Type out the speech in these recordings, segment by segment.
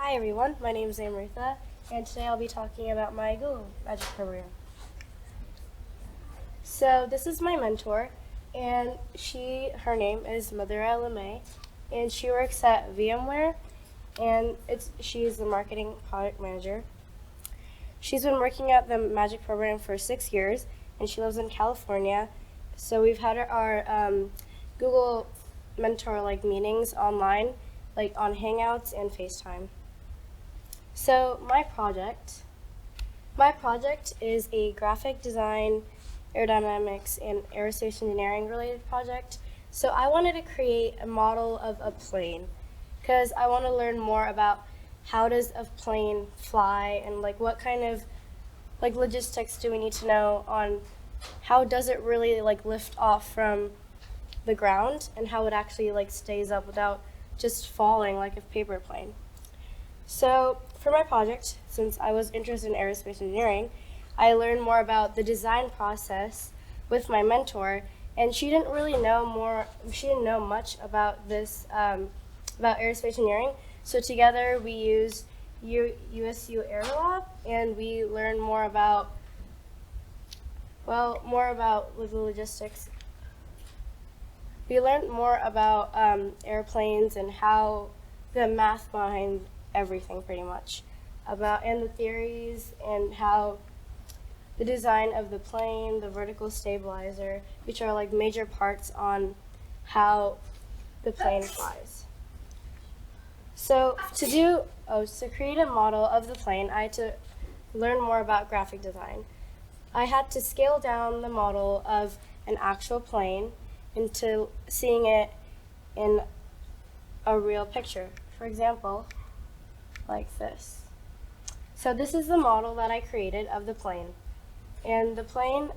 Hi everyone, my name is Amrutha, and today I'll be talking about my Google Magic program. So this is my mentor, and her name is Madhura L, and she works at VMware, and she's the marketing product manager. She's been working at the Magic program for 6 years, and she lives in California. So we've had our Google mentor meetings online, like on Hangouts and FaceTime. So my project is a graphic design, aerodynamics, and aerospace engineering related project. So I wanted to create a model of a plane because I want to learn more about how does a plane fly and what kind of logistics do we need to know on how does it really lift off from the ground and how it actually stays up without just falling like a paper plane. So for my project, since I was interested in aerospace engineering, I learned more about the design process with my mentor, and she didn't know much about this, about aerospace engineering. So together we used USU Aerolab, and we learned more about the logistics. We learned more about airplanes and how the math behind everything pretty much and the theories and how the design of the plane, the vertical stabilizer, which are major parts on how the plane flies. So to create a model of the plane, I had to learn more about graphic design. I had to scale down the model of an actual plane into seeing it in a real picture. For example, like this. So this is the model that I created of the plane. And the plane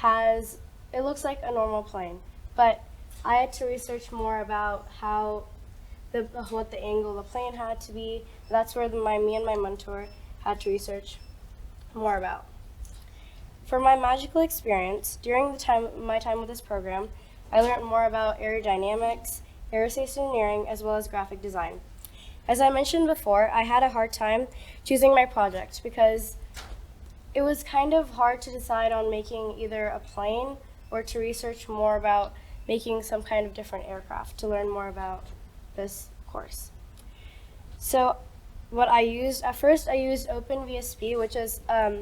it looks like a normal plane, but I had to research more about what the angle of the plane had to be. That's where me and my mentor had to research more about. For my magical experience, during my time with this program, I learned more about aerodynamics, aerospace engineering, as well as graphic design. As I mentioned before, I had a hard time choosing my project because it was kind of hard to decide on making either a plane or to research more about making some kind of different aircraft to learn more about this course. So at first I used OpenVSP, which is a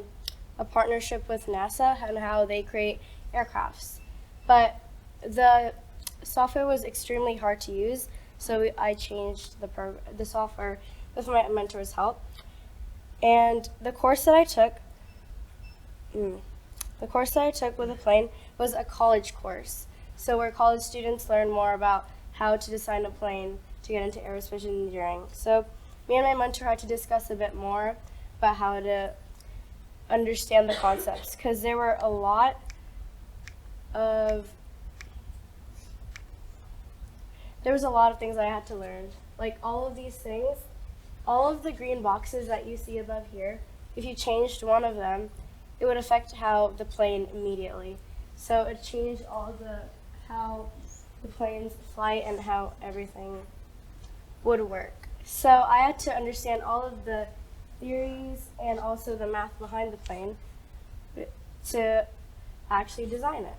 partnership with NASA and how they create aircrafts. But the software was extremely hard to use, so I changed the software with my mentor's help. And the course that I took with the plane was a college course. So where college students learn more about how to design a plane to get into aerospace engineering. So me and my mentor had to discuss a bit more about how to understand the concepts because there were a lot of things I had to learn. Like all of these things, all of the green boxes that you see above here, if you changed one of them, it would affect how the plane immediately. So it changed how the plane's flight and how everything would work. So I had to understand all of the theories and also the math behind the plane to actually design it.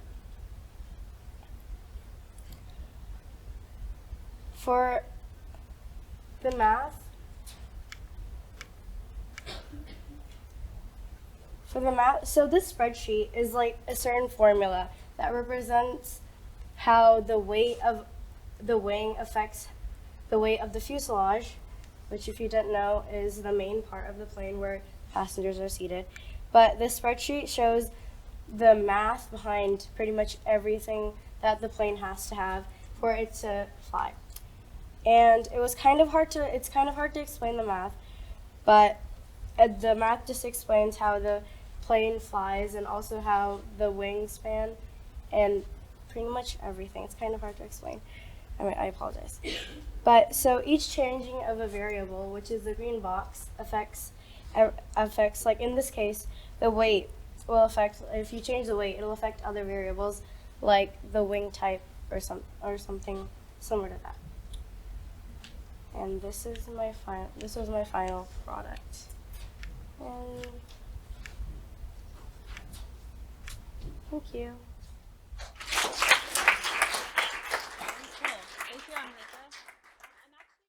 For the math, so this spreadsheet is like a certain formula that represents how the weight of the wing affects the weight of the fuselage, which if you didn't know is the main part of the plane where passengers are seated. But this spreadsheet shows the math behind pretty much everything that the plane has to have for it to fly. And it's kind of hard to explain the math, but the math just explains how the plane flies and also how the wings span and pretty much everything. It's kind of hard to explain. I apologize. But so each changing of a variable, which is the green box, affects like in this case, the weight will affect, if you change the weight, it'll affect other variables like the wing type or something similar to that. And this is my this was my final product. And thank you.